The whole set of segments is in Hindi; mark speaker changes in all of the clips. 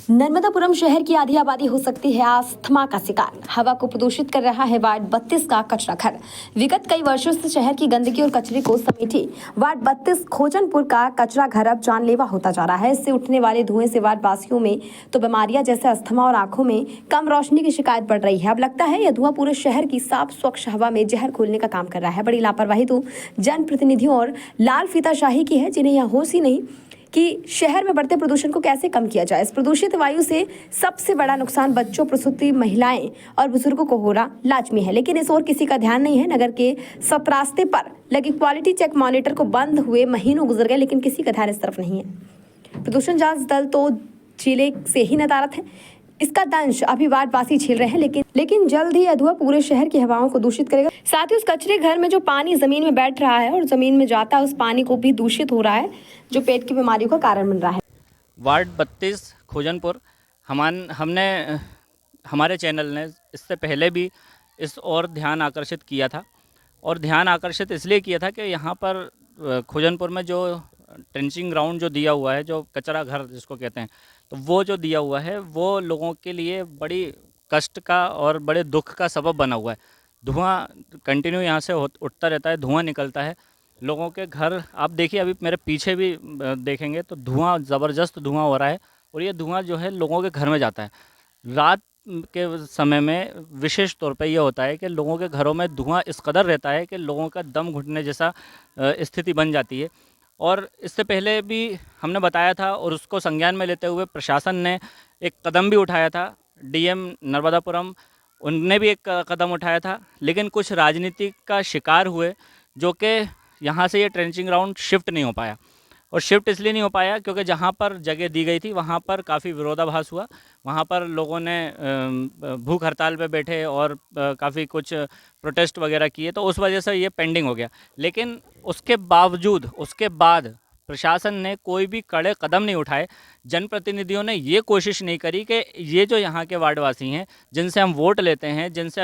Speaker 1: नर्मदापुरम शहर की आधी आबादी हो सकती है अस्थमा का शिकार। हवा को प्रदूषित कर रहा है वार्ड 32 का कचरा घर। विगत कई वर्षों से शहर की गंदगी और कचरे को समेटे वार्ड 32 खोजनपुर का कचरा घर अब जानलेवा होता जा रहा है। इससे उठने वाले धुएं से वार्ड वासियों में तो बीमारियां जैसे अस्थमा और आंखों में कम रोशनी की शिकायत बढ़ रही है। अब लगता है यह धुआं पूरे शहर की साफ स्वच्छ हवा में जहर घोलने का काम कर रहा है। बड़ी लापरवाही तो जनप्रतिनिधियों और लाल फीताशाही की है, जिन्हें यह होश ही नहीं कि शहर में बढ़ते प्रदूषण को कैसे कम किया जाए। इस प्रदूषित वायु से सबसे बड़ा नुकसान बच्चों, प्रसूति महिलाएं और बुजुर्गों को हो रहा लाजमी है, लेकिन इस ओर किसी का ध्यान नहीं है। नगर के सतरास्ते पर लगे क्वालिटी चेक मॉनिटर को बंद हुए महीनों गुजर गए, लेकिन किसी का ध्यान इस तरफ नहीं है। प्रदूषण जांच दल तो जिले से ही नदारत है। इसका दंश अभी वार्डवासी झेल रहे हैं, लेकिन जल्द ही यह धुआं पूरे शहर की हवाओं को दूषित करेगा। साथ ही उस कचरे घर में जो पानी जमीन में बैठ रहा है और जमीन में जाता है, उस पानी को भी दूषित हो रहा है, जो पेट की बीमारियों का कारण बन रहा है।
Speaker 2: वार्ड 32 खोजनपुर हमने हमारे चैनल ने इससे पहले भी इस ओर ध्यान आकर्षित किया था, और ध्यान आकर्षित इसलिए किया था कि यहाँ पर खोजनपुर में जो ट्रेंचिंग ग्राउंड जो दिया हुआ है, जो कचरा घर जिसको कहते हैं, तो वो जो दिया हुआ है वो लोगों के लिए बड़ी कष्ट का और बड़े दुख का सबब बना हुआ है। धुआं कंटिन्यू यहाँ से उठता रहता है, धुआं निकलता है। लोगों के घर आप देखिए, अभी मेरे पीछे भी देखेंगे तो धुआं, ज़बरदस्त धुआं हो रहा है, और ये धुआं जो है लोगों के घर में जाता है। रात के समय में विशेष तौर पे ये होता है कि लोगों के घरों में धुआं इस कदर रहता है कि लोगों का दम घुटने जैसा स्थिति बन जाती है। और इससे पहले भी हमने बताया था, और उसको संज्ञान में लेते हुए प्रशासन ने एक कदम भी उठाया था। डीएम नर्मदापुरम उनने भी एक कदम उठाया था, लेकिन कुछ राजनीति का शिकार हुए, जो कि यहाँ से ये ट्रेंचिंग ग्राउंड शिफ्ट नहीं हो पाया। और शिफ्ट इसलिए नहीं हो पाया क्योंकि जहाँ पर जगह दी गई थी वहाँ पर काफ़ी विरोधाभास हुआ। वहाँ पर लोगों ने भूख हड़ताल पे बैठे और काफ़ी कुछ प्रोटेस्ट वगैरह किए, तो उस वजह से ये पेंडिंग हो गया। लेकिन उसके बाद प्रशासन ने कोई भी कड़े कदम नहीं उठाए। जनप्रतिनिधियों ने ये कोशिश नहीं करी कि ये जो यहाँ के वार्डवासी हैं, जिनसे हम वोट लेते हैं, जिनसे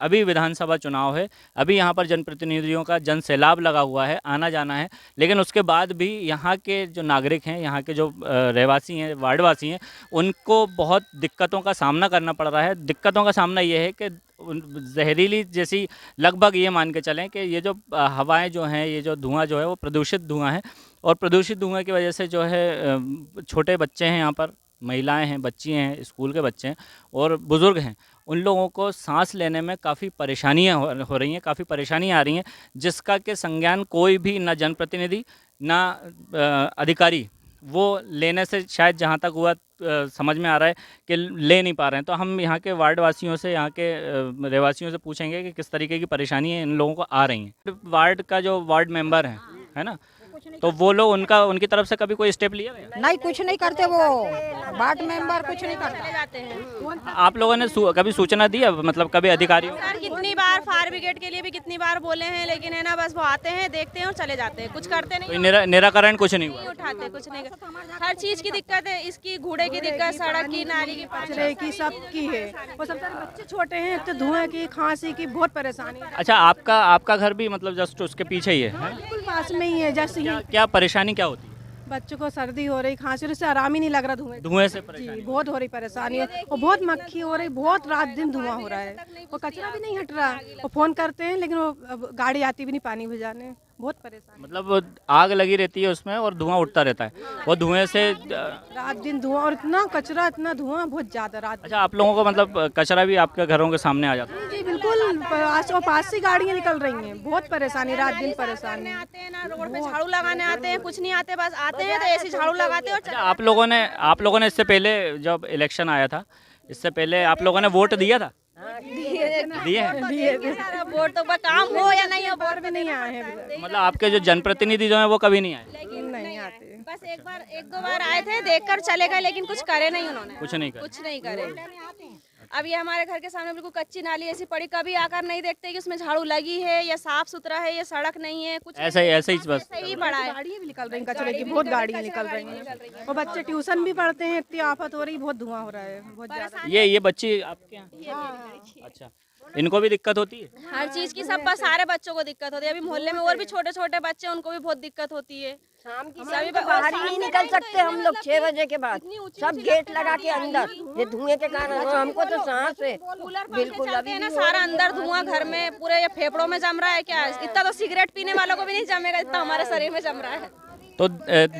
Speaker 2: अभी विधानसभा चुनाव है, अभी यहाँ पर जनप्रतिनिधियों का जन सैलाब लगा हुआ है, आना जाना है, लेकिन उसके बाद भी यहाँ के जो नागरिक हैं, यहाँ के जो रहवासी हैं, वार्डवासी हैं, उनको बहुत दिक्कतों का सामना करना पड़ रहा है। दिक्कतों का सामना ये है कि जहरीली जैसी, लगभग ये मान के चलें कि ये जो हवाएं जो हैं, ये जो धुआं जो है वो प्रदूषित धुआं है, और प्रदूषित धुआं की वजह से जो है छोटे बच्चे हैं, यहाँ पर महिलाएं हैं, बच्ची हैं, स्कूल के बच्चे हैं और बुज़ुर्ग हैं, उन लोगों को सांस लेने में काफ़ी परेशानियां हो रही हैं, काफ़ी परेशानियां आ रही हैं, जिसका कि संज्ञान कोई भी, ना जनप्रतिनिधि ना अधिकारी वो लेने से, शायद जहाँ तक हुआ समझ में आ रहा है कि ले नहीं पा रहे हैं। तो हम यहाँ के वार्डवासियों से, यहाँ के रहवासियों से पूछेंगे कि किस तरीके की परेशानी इन लोगों को आ रही हैं। वार्ड का जो वार्ड मेंबर है ना, तो वो लोग उनकी तरफ से कभी कोई स्टेप लिया गया?
Speaker 3: नहीं, कुछ नहीं करते वो वार्ड मेंबर, कुछ नहीं करते जाते हैं।
Speaker 2: आप लोगों ने कभी सूचना दी है, मतलब कभी अधिकारियों?
Speaker 4: सर कितनी बार फायर ब्रिगेड के लिए भी कितनी बार बोले हैं, लेकिन है ना, बस वो आते हैं, देखते हैं और चले जाते हैं, कुछ करते नहीं।
Speaker 2: निराकरण कुछ नहीं हुआ?
Speaker 4: नहीं उठाते, कुछ नहीं। हर चीज की दिक्कत है, इसकी घूड़े की दिक्कत, सड़क की, नाली की,
Speaker 3: कचरे की, सबकी है। वो सब बच्चे छोटे हैं तो धुएं की, खांसी की बहुत परेशानी है।
Speaker 2: अच्छा, आपका घर भी मतलब जस्ट उसके पीछे ही है?
Speaker 3: बिल्कुल पास में ही है। जैसे
Speaker 2: क्या परेशानी क्या होती है?
Speaker 3: बच्चों को सर्दी हो रही, खांसी हो रही, से आराम ही नहीं लग रहा
Speaker 2: धुएं से
Speaker 3: जी,
Speaker 2: परेशानी?
Speaker 3: बहुत हो रही परेशानी है, और बहुत मक्खी हो रही, बहुत रात दिन धुआं हो रहा है, वो कचरा भी नहीं हट रहा। वो फोन करते हैं लेकिन वो गाड़ी आती भी नहीं पानी भिजाने, बहुत परेशान।
Speaker 2: मतलब आग लगी रहती है उसमें और धुआं उठता रहता है, वो धुएं से
Speaker 3: रात दिन धुआं, और इतना कचरा, इतना धुआं, बहुत ज्यादा रात।
Speaker 2: अच्छा, आप लोगों को मतलब कचरा भी आपके घरों के सामने आ जाता है?
Speaker 3: जी बिल्कुल, पास से गाड़ियाँ निकल रही हैं, बहुत परेशानी, रात दिन परेशानी।
Speaker 4: आते हैं ना, रोड पे झाड़ू लगाने आते हैं, कुछ नहीं आते, बस आते हैं तो ऐसे झाड़ू लगाते हैं और
Speaker 2: अच्छा, आप लोगों ने इससे पहले जब इलेक्शन आया था, इससे पहले आप लोगों ने वोट दिया था? दिए हैं?
Speaker 4: वोट तो काम हो या नहीं हो,
Speaker 3: वोट भी नहीं आए हैं,
Speaker 2: मतलब आपके जो जनप्रतिनिधि जो हैं वो कभी नहीं आए?
Speaker 4: लेकिन
Speaker 3: नहीं आते।
Speaker 4: बस एक दो बार आए थे, देखकर चले गए, लेकिन कुछ करे नहीं उन्होंने,
Speaker 2: कुछ नहीं करे?
Speaker 4: कुछ नहीं करे। अब ये हमारे घर के सामने बिल्कुल कच्ची नाली ऐसी पड़ी, कभी आकर नहीं देखते कि उसमें झाड़ू लगी है या साफ सुथरा है या सड़क नहीं है, कुछ
Speaker 2: ऐसे ही बस
Speaker 4: सही पड़ा है।
Speaker 3: गाड़ियाँ भी निकल रही हैं, कचरे की बहुत गाड़ियाँ निकल रही हैं, और बच्चे ट्यूशन भी पढ़ते हैं, इतनी आफत हो रही, बहुत धुआं हो रहा है, बहुत ज्यादा।
Speaker 2: ये बच्ची आपके यहाँ? अच्छा, इनको भी दिक्कत होती है?
Speaker 4: हर चीज की सब सारे बच्चों को दिक्कत होती है। अभी मोहल्ले में और भी छोटे छोटे बच्चे हैं, उनको भी बहुत दिक्कत होती है।
Speaker 5: शाम की
Speaker 4: सभी
Speaker 5: तो बाहर ही नहीं निकल सकते हम लोग 6 बजे के बाद, सब गेट लगा के अंदर, ये धुएं के कारण हमको तो सांस है बिल्कुल
Speaker 4: चलते हैं ना, सारा अंदर धुआं घर में पूरे ये फेफड़ों में जम रहा है। क्या इतना तो सिगरेट पीने वालों को भी नहीं जमेगा, इतना हमारे शरीर में जम रहा है।
Speaker 2: तो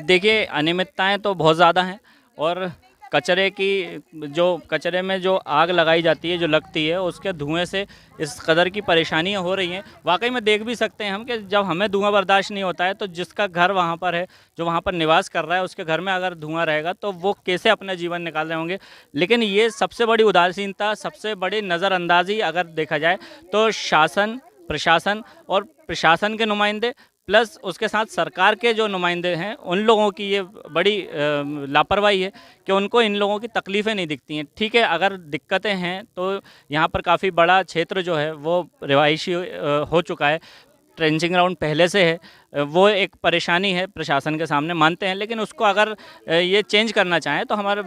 Speaker 2: देखिए अनियमितताएं तो बहुत ज़्यादा हैं, और कचरे की जो कचरे में जो आग लगाई जाती है, जो लगती है, उसके धुएं से इस कदर की परेशानियां हो रही हैं। वाकई में देख भी सकते हैं हम कि जब हमें धुआं बर्दाश्त नहीं होता है, तो जिसका घर वहाँ पर है, जो वहाँ पर निवास कर रहा है, उसके घर में अगर धुआं रहेगा तो वो कैसे अपना जीवन निकाल रहे होंगे। लेकिन ये सबसे बड़ी उदासीनता, सबसे बड़ी नज़रअंदाजी अगर देखा जाए तो शासन, प्रशासन और प्रशासन के नुमाइंदे प्लस उसके साथ सरकार के जो नुमाइंदे हैं, उन लोगों की ये बड़ी लापरवाही है कि उनको इन लोगों की तकलीफ़ें नहीं दिखती हैं। ठीक है, अगर दिक्कतें हैं तो यहाँ पर काफ़ी बड़ा क्षेत्र जो है वो रिहायशी हो चुका है, ट्रेंचिंग ग्राउंड पहले से है, वो एक परेशानी है प्रशासन के सामने, मानते हैं। लेकिन उसको अगर ये चेंज करना चाहें तो हमारे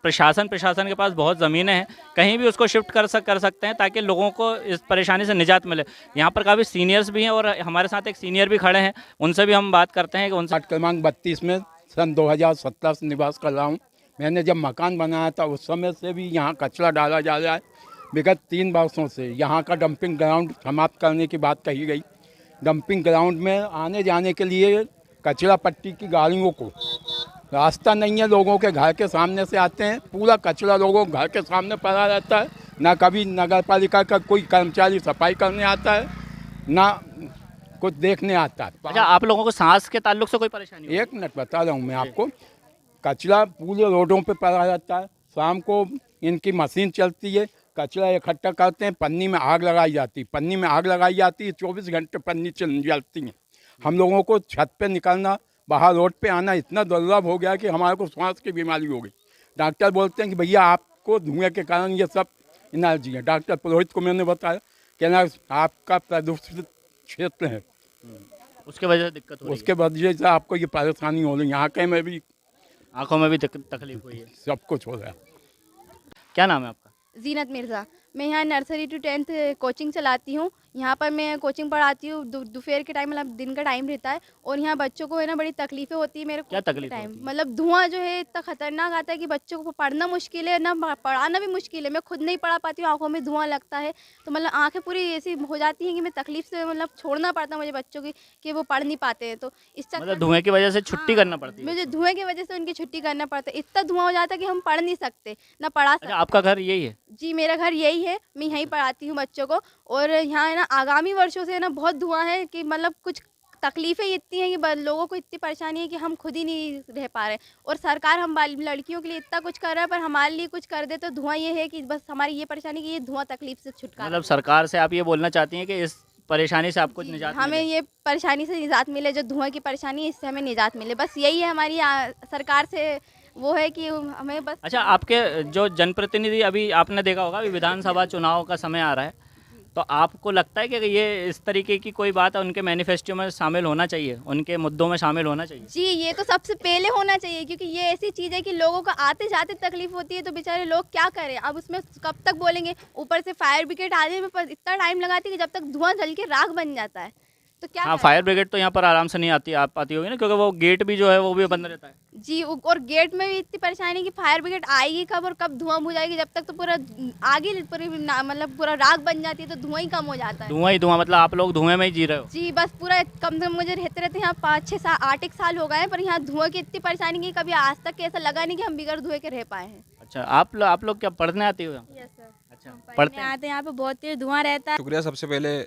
Speaker 2: प्रशासन के पास बहुत ज़मीनें हैं, कहीं भी उसको शिफ्ट कर सकते हैं, ताकि लोगों को इस परेशानी से निजात मिले। यहाँ पर काफ़ी सीनियर्स भी हैं और हमारे साथ एक सीनियर भी खड़े हैं, उनसे भी हम बात करते हैं कि उनसे।
Speaker 6: वार्ड क्रमांक 32 में सन 2017 से निवास कर रहा हूँ। मैंने जब मकान बनाया था उस समय से भी यहाँ कचरा डाला जा रहा है। विगत 3 वर्षों से यहाँ का डंपिंग ग्राउंड समाप्त करने की बात कही गई। डंपिंग ग्राउंड में आने जाने के लिए कचरा पट्टी की गाड़ियों को रास्ता नहीं है, लोगों के घर के सामने से आते हैं, पूरा कचरा लोगों के घर के सामने पड़ा रहता है। ना कभी नगर पालिका का कोई कर्मचारी सफाई करने आता है, ना कुछ देखने आता है।
Speaker 2: अच्छा, आप लोगों को सांस के ताल्लुक से कोई परेशानी होती है?
Speaker 6: 1 मिनट बता रहा हूँ मैं आपको। कचरा पूरे रोडों पे पड़ा रहता है, शाम को इनकी मशीन चलती है, कचरा इकट्ठा करते हैं, पन्नी में आग लगाई जाती है, 24 घंटे पन्नी जलती है। हम लोगों को छत पे निकलना, बाहर रोड पे आना इतना दुर्लभ हो गया कि हमारे को सांस की बीमारी हो गई। डॉक्टर बोलते हैं कि भैया आपको धुएं के कारण ये सब एनर्जी है। डॉक्टर पुरोहित को मैंने बताया कि ना आपका प्रदूषित क्षेत्र है,
Speaker 2: उसके वजह से दिक्कत हो रही है,
Speaker 6: उसके वजह से आपको ये परेशानी हो रही है। आँखें में भी,
Speaker 2: आँखों में भी तकलीफ हुई है,
Speaker 6: सब कुछ हो रहा है।
Speaker 2: क्या नाम है आपका?
Speaker 7: जीनत मिर्ज़ा। मैं यहाँ नर्सरी टू 10th कोचिंग चलाती हूँ। यहाँ पर मैं कोचिंग पढ़ाती हूँ, दोपहर के टाइम मतलब दिन का टाइम रहता है, और यहाँ बच्चों को है ना बड़ी तकलीफ़ें होती है। मेरे को
Speaker 2: क्या तकलीफ
Speaker 7: टाइम
Speaker 2: होती है?
Speaker 7: मतलब धुआं जो है इतना खतरनाक आता है कि बच्चों को पढ़ना मुश्किल है, ना पढ़ाना भी मुश्किल है। मैं खुद नहीं पढ़ा पाती हूँ, आंखों में धुआं लगता है, तो मतलब आंखें पूरी ऐसी हो जाती हैं कि मैं तकलीफ से मतलब छोड़ना पड़ता है मुझे बच्चों की, कि वो पढ़ नहीं पाते हैं। तो इस
Speaker 2: मतलब
Speaker 7: चक्कर
Speaker 2: धुएं की वजह से छुट्टी करना पड़ती है?
Speaker 7: मुझे धुएं की वजह से उनकी छुट्टी करना पड़ता है। इतना धुआं हो जाता है कि हम पढ़ नहीं सकते, ना पढ़ा सकते।
Speaker 2: अच्छा, आपका घर यही है?
Speaker 7: जी, मेरा घर यही है, मैं यहीं पढ़ाती हूँ बच्चों को। और यहाँ है ना आगामी वर्षों से है ना बहुत धुआं है कि मतलब कुछ तकलीफ़ें इतनी हैं कि लोगों को इतनी परेशानी है कि हम खुद ही नहीं रह पा रहे। और सरकार हम लड़कियों के लिए इतना कुछ कर रहा है, पर हमारे लिए कुछ कर दे तो धुआं ये है कि बस हमारी ये परेशानी कि ये धुआं तकलीफ से छुटकारा।
Speaker 2: मतलब सरकार से आप ये बोलना चाहती हैं कि इस परेशानी से आपको निजात
Speaker 7: हमें
Speaker 2: मिले?
Speaker 7: ये परेशानी से निजात मिले, जो धुआं की परेशानी है इससे हमें निजात मिले, बस यही है हमारी सरकार से वो है कि हमें बस।
Speaker 2: अच्छा, आपके जो जनप्रतिनिधि, अभी आपने देखा होगा अभी विधानसभा चुनाव का समय आ रहा है, तो आपको लगता है कि ये इस तरीके की कोई बात है उनके मैनिफेस्टो में शामिल होना चाहिए, उनके मुद्दों में शामिल होना चाहिए?
Speaker 7: जी, ये तो सबसे पहले होना चाहिए, क्योंकि ये ऐसी चीज़ है कि लोगों को आते जाते तकलीफ होती है, तो बेचारे लोग क्या करें। अब उसमें कब तक बोलेंगे, ऊपर से फायर ब्रिगेड आने में इतना टाइम लगाती है कि जब तक धुआं जल के राख बन जाता है, तो क्या
Speaker 2: हाँ,
Speaker 7: करें?
Speaker 2: फायर ब्रिगेड तो यहाँ पर आराम से नहीं आती होगी ना, क्योंकि वो गेट भी जो है वो भी बंद रहता है।
Speaker 7: जी, और गेट में भी इतनी परेशानी कि फायर ब्रिगेड आएगी कब और कब धुआं हो जाएगी, जब तक तो पूरा आगे पूरी मतलब पूरा राख बन जाती है, तो धुआं ही कम हो जाता है।
Speaker 2: धुआं ही धुआं, मतलब आप लोग धुएं में ही जी रहे हो?
Speaker 7: जी, बस पूरा कम से कम मुझे रहते रहते यहाँ 5-6-8 साल हो गए हैं, पर यहाँ धुआं की इतनी परेशानी की कभी आज तक ऐसा लगा नहीं कि हम बिगड़ धुएं के रह पाए हैं।
Speaker 2: अच्छा, आप लोग क्या पढ़ने आती हो?
Speaker 7: यस सर,
Speaker 2: अच्छा, पढ़ते हैं?
Speaker 7: आते हैं, यहाँ पे बहुत तेज धुआं रहता है।
Speaker 8: शुक्रिया सबसे पहले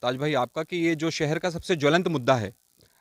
Speaker 8: ताज भाई आपका कि ये जो शहर का सबसे ज्वलंत मुद्दा है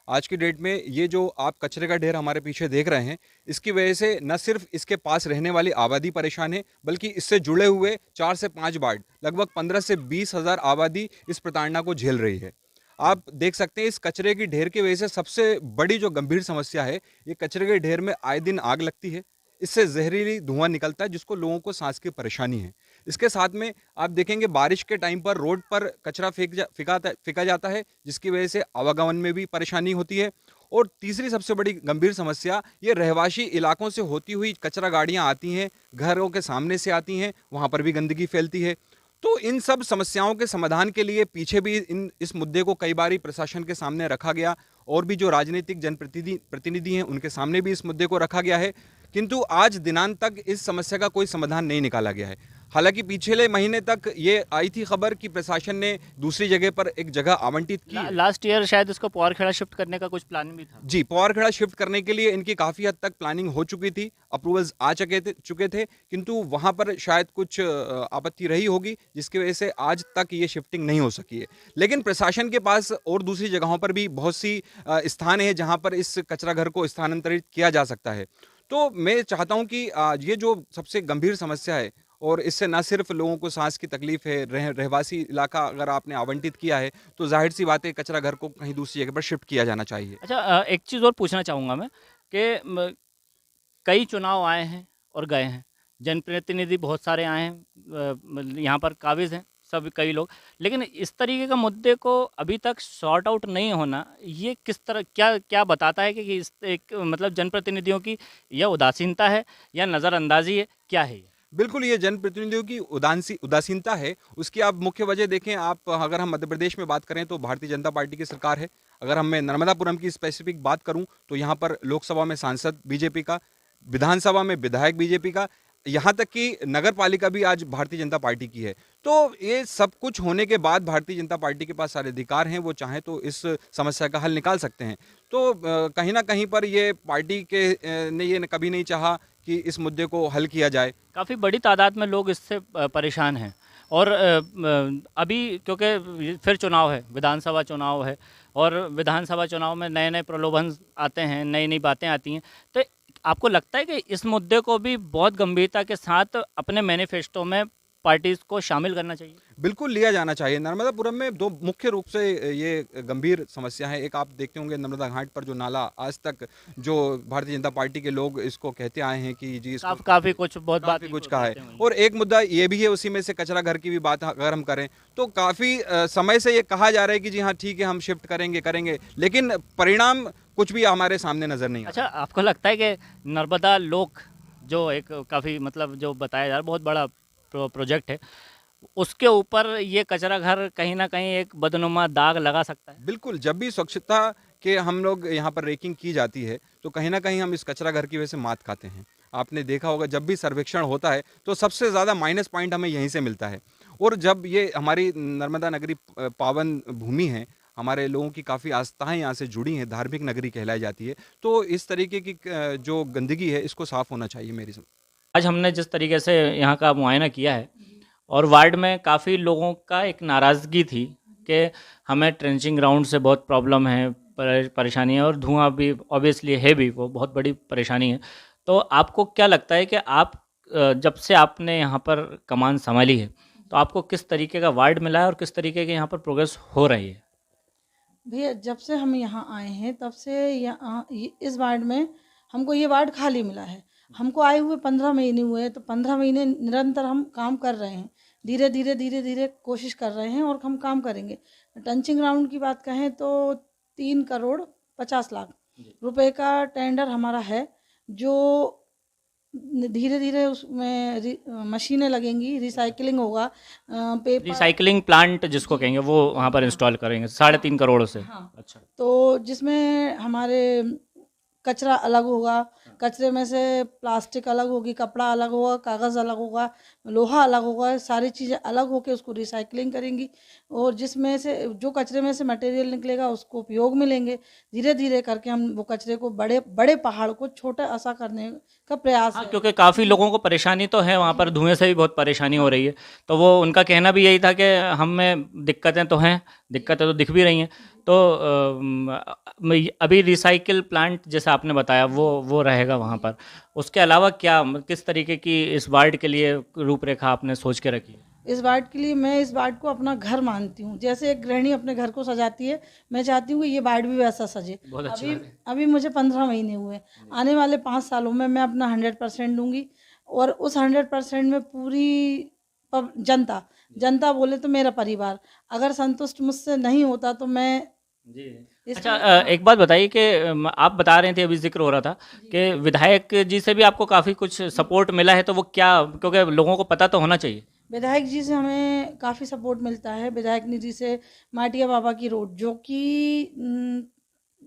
Speaker 8: आज की डेट में, ये जो आप कचरे का ढेर हमारे पीछे देख रहे हैं, इसकी वजह से न सिर्फ इसके पास रहने वाली आबादी परेशान है, बल्कि इससे जुड़े हुए 4 से 5 वार्ड, लगभग 15 से 20 हज़ार आबादी इस प्रताड़ना को झेल रही है। आप देख सकते हैं इस कचरे की ढेर की वजह से सबसे बड़ी जो गंभीर समस्या है, ये कचरे के ढेर में आए दिन आग लगती है, इससे जहरीली धुआं निकलता है जिसको लोगों को सांस की परेशानी है। इसके साथ में आप देखेंगे बारिश के टाइम पर रोड पर कचरा फेंका जाता है, जिसकी वजह से आवागमन में भी परेशानी होती है। और तीसरी सबसे बड़ी गंभीर समस्या ये रहवाशी इलाकों से होती हुई कचरा गाड़ियां आती हैं, घरों के सामने से आती हैं, वहां पर भी गंदगी फैलती है। तो इन सब समस्याओं के समाधान के लिए पीछे भी इस मुद्दे को कई बार प्रशासन के सामने रखा गया और भी जो राजनीतिक प्रतिनिधि हैं उनके सामने भी इस मुद्दे को रखा गया है, किंतु आज दिनांत तक इस समस्या का कोई समाधान नहीं निकाला गया है। हालांकि पिछले महीने तक ये आई थी खबर कि प्रशासन ने दूसरी जगह पर एक जगह आवंटित की।
Speaker 2: लास्ट ईयर शायद इसको पवारखेड़ा शिफ्ट करने का कुछ प्लान भी था।
Speaker 8: जी, पवारखेड़ा शिफ्ट करने के लिए इनकी काफ़ी हद तक प्लानिंग हो चुकी थी, अप्रूवल्स आ चुके थे, किंतु वहाँ पर शायद कुछ आपत्ति रही होगी जिसकी वजह से आज तक ये शिफ्टिंग नहीं हो सकी है। लेकिन प्रशासन के पास और दूसरी जगहों पर भी बहुत सी स्थान है जहाँ पर इस कचरा घर को स्थानांतरित किया जा सकता है। तो मैं चाहता हूँ कि ये जो सबसे गंभीर समस्या है और इससे न सिर्फ लोगों को सांस की तकलीफ है, रहवासी इलाका अगर आपने आवंटित किया है तो जाहिर सी बात है कचरा घर को कहीं दूसरी जगह पर शिफ्ट किया जाना चाहिए।
Speaker 2: अच्छा, एक चीज़ और पूछना चाहूँगा मैं कि कई चुनाव आए हैं और गए हैं, जनप्रतिनिधि बहुत सारे आए हैं, यहाँ पर काबिज हैं सब कई लोग, लेकिन इस तरीके का मुद्दे को अभी तक सॉर्ट आउट नहीं होना, ये किस तरह क्या बताता है कि इस एक मतलब जनप्रतिनिधियों की यह उदासीनता है या नज़रअंदाजी है, क्या है ये?
Speaker 8: बिल्कुल, ये जनप्रतिनिधियों की उदासीनता है। उसकी आप मुख्य वजह देखें, आप अगर हम मध्य प्रदेश में बात करें तो भारतीय जनता पार्टी की सरकार है। अगर हम मैं नर्मदापुरम की स्पेसिफिक बात करूं तो यहाँ पर लोकसभा में सांसद बीजेपी का, विधानसभा में विधायक बीजेपी का, यहाँ तक कि नगर पालिका भी आज भारतीय जनता पार्टी की है। तो ये सब कुछ होने के बाद भारतीय जनता पार्टी के पास सारे अधिकार हैं, वो चाहें तो इस समस्या का हल निकाल सकते हैं। तो कहीं ना कहीं पर ये पार्टी के ने ये कभी नहीं चाहा कि इस मुद्दे को हल किया जाए।
Speaker 2: काफ़ी बड़ी तादाद में लोग इससे परेशान हैं और अभी क्योंकि फिर चुनाव है, विधानसभा चुनाव है और विधानसभा चुनाव में नए नए प्रलोभन आते हैं, नई नई बातें आती हैं, तो आपको लगता है कि इस मुद्दे को भी बहुत गंभीरता के साथ अपने मैनिफेस्टो में पार्टीज को शामिल करना चाहिए?
Speaker 8: बिल्कुल लिया जाना चाहिए। नर्मदापुरम में दो मुख्य रूप से ये गंभीर समस्या है। एक आप देखते होंगे नर्मदा घाट पर जो नाला, आज तक जो भारतीय जनता पार्टी के लोग इसको कहते आए हैं कि जी इसको
Speaker 2: काफ़ी कुछ बहुत बात
Speaker 8: कुछ कहा है। और एक मुद्दा ये भी है, उसी में से कचरा घर की भी बात अगर हम करें तो काफ़ी समय से ये कहा जा रहा है कि जी हाँ ठीक है हम शिफ्ट करेंगे, लेकिन परिणाम कुछ भी हमारे सामने नज़र नहीं आता।
Speaker 2: अच्छा, आपको लगता है कि नर्मदा लोक जो एक काफ़ी मतलब जो बताया जा रहा है बहुत बड़ा प्रोजेक्ट है, उसके ऊपर ये कचरा घर कहीं ना कहीं एक बदनुमा दाग लगा सकता है?
Speaker 8: बिल्कुल, जब भी स्वच्छता के हम लोग यहाँ पर रेकिंग की जाती है तो कहीं ना कहीं हम इस कचरा घर की वजह से मात खाते हैं। आपने देखा होगा जब भी सर्वेक्षण होता है तो सबसे ज़्यादा माइनस पॉइंट हमें यहीं से मिलता है। और जब ये हमारी नर्मदा नगरी पावन भूमि है, हमारे लोगों की काफ़ी आस्थाएं यहाँ से जुड़ी हैं, धार्मिक नगरी कहलाई जाती है, तो इस तरीके की जो गंदगी है इसको साफ़ होना चाहिए मेरी समझ।
Speaker 2: आज हमने जिस तरीके से यहाँ का मुआयना किया है और वार्ड में काफ़ी लोगों का एक नाराज़गी थी कि हमें ट्रेंचिंग ग्राउंड से बहुत प्रॉब्लम है, परेशानी है और धुआं भी ऑब्वियसली है भी, वो बहुत बड़ी परेशानी है। तो आपको क्या लगता है कि आप जब से आपने यहाँ पर कमान संभाली है तो आपको किस तरीके का वार्ड मिला है और किस तरीके के यहाँ पर प्रोग्रेस हो रही है?
Speaker 9: भैया, जब से हम यहाँ आए हैं तब से इस वार्ड में हमको ये वार्ड खाली मिला है। हमको आए हुए 15 महीने हुए हैं, तो 15 महीने निरंतर हम काम कर रहे हैं, धीरे धीरे कोशिश कर रहे हैं और हम काम करेंगे। टंचिंग ग्राउंड की बात कहें तो 3 करोड़ 50 लाख रुपए का टेंडर हमारा है, जो धीरे धीरे उसमें मशीनें लगेंगी, रिसाइकलिंग होगा, पेपर
Speaker 2: रिसाइकलिंग प्लांट जिसको कहेंगे वो वहाँ पर इंस्टॉल करेंगे 3.5 करोड़ से।
Speaker 9: हाँ,
Speaker 2: अच्छा,
Speaker 9: तो जिसमें हमारे कचरा अलग होगा, कचरे में से प्लास्टिक अलग होगी, कपड़ा अलग होगा, कागज़ अलग होगा, लोहा अलग होगा, सारी चीज़ें अलग होकर उसको रिसाइकलिंग करेंगी और जिसमें से जो कचरे में से मटेरियल निकलेगा उसको उपयोग में लेंगे। धीरे धीरे करके हम वो कचरे को बड़े पहाड़ को छोटा ऐसा करने का प्रयास है।
Speaker 2: क्योंकि काफ़ी लोगों को परेशानी तो है, वहाँ पर धुएं से भी बहुत परेशानी हो रही है, तो वो उनका कहना भी यही था कि हमें दिक्कतें तो हैं, दिक्कतें तो दिख भी रही हैं। तो अभी रिसाइकिल प्लांट जैसा आपने बताया वो रहेगा वहाँ पर, उसके अलावा क्या किस तरीके की इस वार्ड के लिए रूपरेखा आपने सोच के रखी?
Speaker 9: इस वार्ड के लिए मैं इस वार्ड को अपना घर मानती हूँ। जैसे एक गृहिणी अपने घर को सजाती है, मैं चाहती हूँ कि ये वार्ड भी वैसा सजे। अभी मुझे 15 महीने हुए, आने वाले 5 सालों में मैं अपना 100% दूंगी और उस 100% में पूरी जनता बोले तो मेरा परिवार अगर संतुष्ट मुझसे नहीं होता तो मैं
Speaker 2: अच्छा, एक बात बताइए कि आप बता रहे थे, अभी जिक्र हो रहा था कि विधायक जी से भी आपको काफ़ी कुछ सपोर्ट मिला है, तो वो क्या, क्योंकि लोगों को पता तो होना चाहिए।
Speaker 9: विधायक जी से हमें काफ़ी सपोर्ट मिलता है। विधायक निधि से माटिया बाबा की रोड जो कि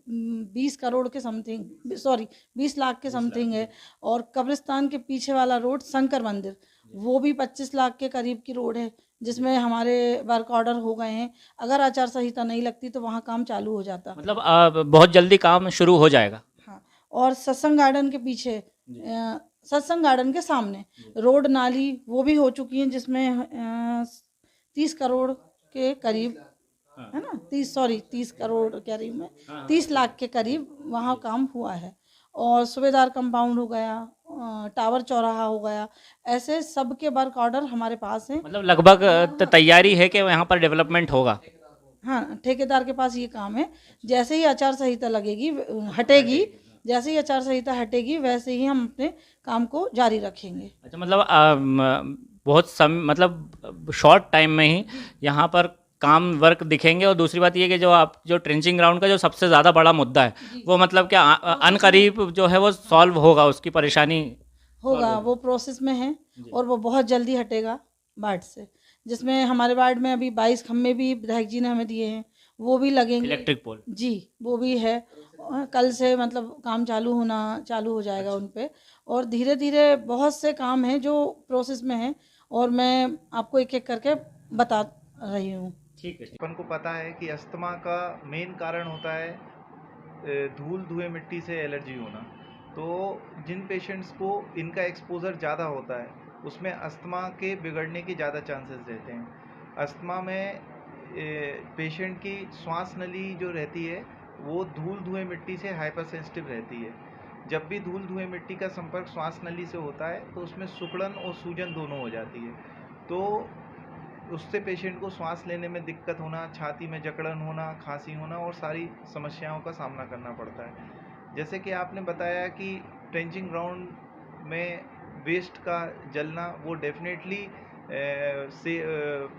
Speaker 9: 20 करोड़ के समथिंग, सॉरी 20 लाख के समथिंग है, और कब्रिस्तान के पीछे वाला रोड शंकर मंदिर वो भी 25 लाख के करीब की रोड है, जिसमें हमारे वर्क ऑर्डर हो गए हैं। अगर आचार संहिता नहीं लगती तो वहाँ काम चालू हो जाता।
Speaker 2: मतलब बहुत जल्दी काम शुरू हो जाएगा।
Speaker 9: हाँ, और सत्संग गार्डन के पीछे सत्संग गार्डन के सामने रोड नाली वो भी हो चुकी हैं, जिसमें 30 करोड़ के करीब है ना, 30 करोड़ के करीब में 30 लाख के करीब वहाँ काम हुआ है। और सूबेदार कंपाउंड हो गया, टावर चौराहा हो गया, ऐसे सब के वर्क ऑर्डर हमारे पास हैं।
Speaker 2: मतलब लगभग तैयारी है कि यहाँ पर डेवलपमेंट होगा।
Speaker 9: हाँ, ठेकेदार के पास ये काम है। जैसे ही आचार संहिता लगेगी हटेगी, जैसे ही आचार संहिता हटेगी वैसे ही हम अपने काम को जारी रखेंगे।
Speaker 2: अच्छा, मतलब मतलब शॉर्ट टाइम में ही यहाँ पर काम वर्क दिखेंगे। और दूसरी बात ये कि जो ट्रेंचिंग ग्राउंड का जो सबसे ज़्यादा बड़ा मुद्दा है वो मतलब क्या अनकरीब जो है वो सॉल्व होगा, उसकी परेशानी
Speaker 9: होगा, वो प्रोसेस में है और वो बहुत जल्दी हटेगा वार्ड से। जिसमें हमारे वार्ड में अभी 22 खम्भे भी विधायक जी ने हमें दिए हैं, वो भी लगेंगे।
Speaker 2: इलेक्ट्रिक पोल
Speaker 9: जी, वो भी है। कल से मतलब काम चालू हो जाएगा उन पे। और धीरे धीरे बहुत से काम हैं जो प्रोसेस में हैं, और मैं आपको एक एक करके बता रही हूँ।
Speaker 2: ठीक है।
Speaker 10: अपन को पता है कि अस्थमा का मेन कारण होता है धूल धुएं मिट्टी से एलर्जी होना। तो जिन पेशेंट्स को इनका एक्सपोज़र ज़्यादा होता है उसमें अस्थमा के बिगड़ने के ज़्यादा चांसेस रहते हैं। अस्थमा में पेशेंट की श्वास नली जो रहती है वो धूल धुएं मिट्टी से हाइपर सेंसिटिव रहती है। जब भी धूल धुएं मिट्टी का संपर्क श्वास नली से होता है तो उसमें सिकुड़न और सूजन दोनों हो जाती है। तो उससे पेशेंट को सांस लेने में दिक्कत होना, छाती में जकड़न होना, खांसी होना और सारी समस्याओं का सामना करना पड़ता है। जैसे कि आपने बताया कि ट्रेंचिंग ग्राउंड में वेस्ट का जलना वो डेफिनेटली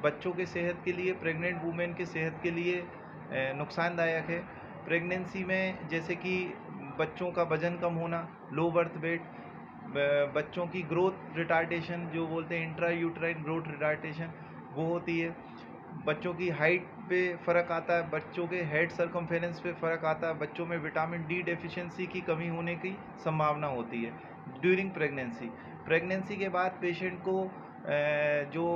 Speaker 10: बच्चों के सेहत के लिए, प्रेग्नेंट वुमेन के सेहत के लिए नुकसानदायक है। प्रेगनेंसी में जैसे कि बच्चों का वजन कम होना, लो बर्थ वेट, बच्चों की ग्रोथ रिटार्डेशन जो बोलते हैं इंट्रा यूट्राइन ग्रोथ रिटार्डेशन वो होती है। बच्चों की हाइट पे फ़र्क आता है, बच्चों के हेड सर्कमफेरेंस पे फ़र्क आता है, बच्चों में विटामिन डी डेफिशिएंसी की कमी होने की संभावना होती है ड्यूरिंग प्रेगनेंसी। प्रेगनेंसी के बाद पेशेंट को जो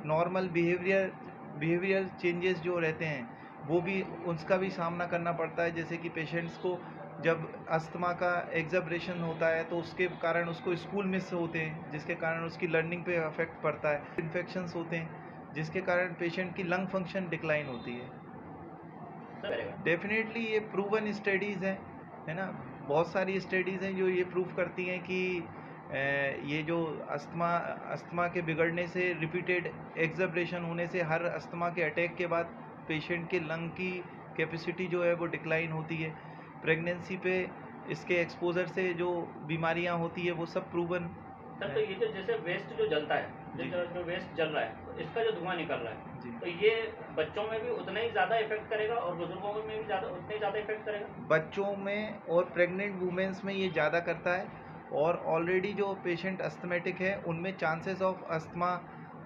Speaker 10: नॉर्मल बिहेवियर चेंजेस जो रहते हैं वो भी उसका भी सामना करना पड़ता है। जैसे कि पेशेंट्स को जब अस्थमा का एग्जर्बरेशन होता है तो उसके कारण उसको स्कूल मिस होते हैं, जिसके कारण उसकी लर्निंग पे अफेक्ट पड़ता है। इन्फेक्शंस होते हैं जिसके कारण पेशेंट की लंग फंक्शन डिक्लाइन होती है। डेफिनेटली ये प्रूवन स्टडीज़ हैं, है ना, बहुत सारी स्टडीज़ हैं जो ये प्रूव करती हैं कि ये जो अस्थमा के बिगड़ने से, रिपीटेड एग्जर्बरेशन होने से, हर अस्थमा के अटैक के बाद पेशेंट के लंग की कैपेसिटी जो है वो डिक्लाइन होती है। प्रेगनेंसी पे इसके एक्सपोजर से जो बीमारियां होती है वो सब प्रूवन।
Speaker 2: सर, तो ये जो जैसे वेस्ट जो जलता है, जो वेस्ट जल रहा है, तो इसका जो धुआं निकल रहा है, तो ये बच्चों में भी उतना ही ज़्यादा इफेक्ट करेगा और बुजुर्गों में भी उतना ही ज़्यादा इफेक्ट करेगा?
Speaker 10: बच्चों में और प्रेग्नेंट वुमेन्स में ये ज़्यादा करता है, और ऑलरेडी जो पेशेंट अस्थमेटिक है उनमें चांसेस ऑफ अस्थमा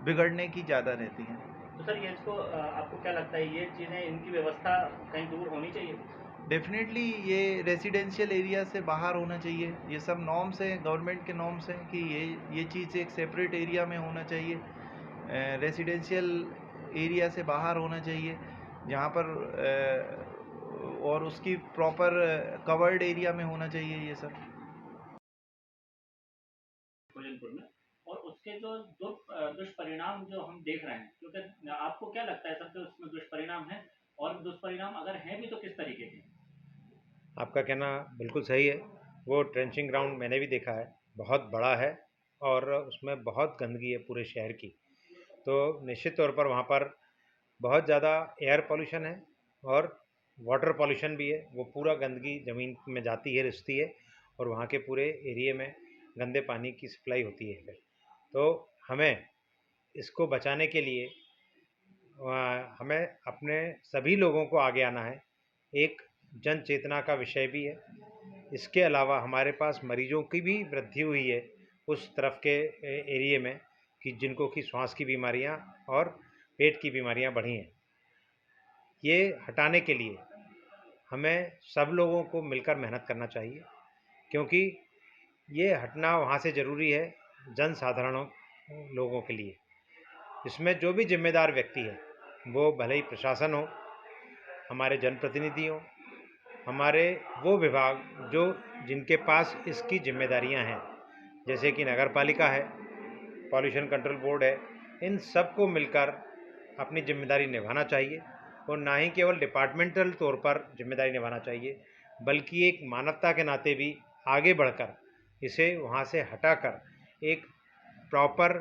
Speaker 10: बिगड़ने की ज़्यादा रहती हैं।
Speaker 2: तो सर ये इसको आपको क्या लगता है, ये चीज़ें, इनकी व्यवस्था कहीं दूर होनी चाहिए?
Speaker 10: डेफिनेटली ये रेजिडेंशियल एरिया से बाहर होना चाहिए। ये सब नॉर्म्स हैं, गवर्नमेंट के नॉर्म्स हैं कि ये चीज़ एक सेपरेट एरिया में होना चाहिए, रेजिडेंशियल एरिया से बाहर होना चाहिए जहाँ पर और उसकी प्रॉपर कवर्ड एरिया में होना चाहिए ये सब।
Speaker 2: भोजनपुर में, और उसके जो दुष्परिणाम जो हम देख रहे हैं, क्योंकि आपको क्या लगता है सबसे उसमें दुष्परिणाम है, और दुष्परिणाम अगर हैं भी तो किस तरीके के?
Speaker 11: आपका कहना बिल्कुल सही है। वो ट्रेंचिंग ग्राउंड मैंने भी देखा है, बहुत बड़ा है और उसमें बहुत गंदगी है पूरे शहर की। तो निश्चित तौर पर वहाँ पर बहुत ज़्यादा एयर पॉल्यूशन है और वाटर पॉल्यूशन भी है। वो पूरा गंदगी ज़मीन में जाती है, रिसती है, और वहाँ के पूरे एरिए में गंदे पानी की सप्लाई होती है। फिर तो हमें इसको बचाने के लिए हमें अपने सभी लोगों को आगे आना है। एक जन चेतना का विषय भी है। इसके अलावा हमारे पास मरीजों की भी वृद्धि हुई है उस तरफ के एरिए में कि जिनको कि श्वास की बीमारियां और पेट की बीमारियां बढ़ी हैं। ये हटाने के लिए हमें सब लोगों को मिलकर मेहनत करना चाहिए, क्योंकि ये हटना वहाँ से ज़रूरी है जन साधारण लोगों के लिए। इसमें जो भी जिम्मेदार व्यक्ति है, वो भले ही प्रशासन हो, हमारे जनप्रतिनिधि हों, हमारे वो विभाग जो जिनके पास इसकी जिम्मेदारियां हैं, जैसे कि नगर पालिका है, पॉल्यूशन कंट्रोल बोर्ड है, इन सबको मिलकर अपनी जिम्मेदारी निभाना चाहिए और ना ही केवल डिपार्टमेंटल तौर पर जिम्मेदारी निभाना चाहिए, बल्कि एक मानवता के नाते भी आगे बढ़कर इसे वहाँ से हटाकर एक प्रॉपर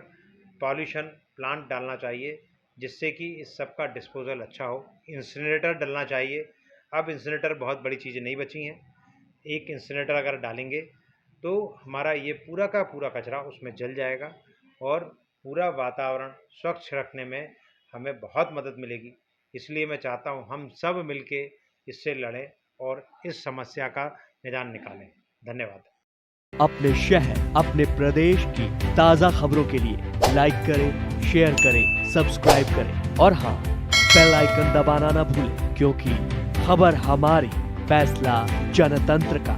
Speaker 11: पॉल्यूशन प्लांट डालना चाहिए, जिससे कि इस सब का डिस्पोजल अच्छा हो। इंसिनरेटर डलना चाहिए। अब इंसिनरेटर बहुत बड़ी चीज़ें नहीं बची हैं। एक इंसिनरेटर अगर डालेंगे तो हमारा ये पूरा का पूरा कचरा उसमें जल जाएगा और पूरा वातावरण स्वच्छ रखने में हमें बहुत मदद मिलेगी। इसलिए मैं चाहता हूँ हम सब मिलके इससे लड़ें और इस समस्या का निदान निकालें। धन्यवाद।
Speaker 12: अपने शहर, अपने प्रदेश की ताज़ा खबरों के लिए लाइक करें, शेयर करें, सब्सक्राइब करें और हाँ, बेल आइकन दबाना ना भूलें, क्योंकि खबर हमारी, फैसला जनतंत्र का।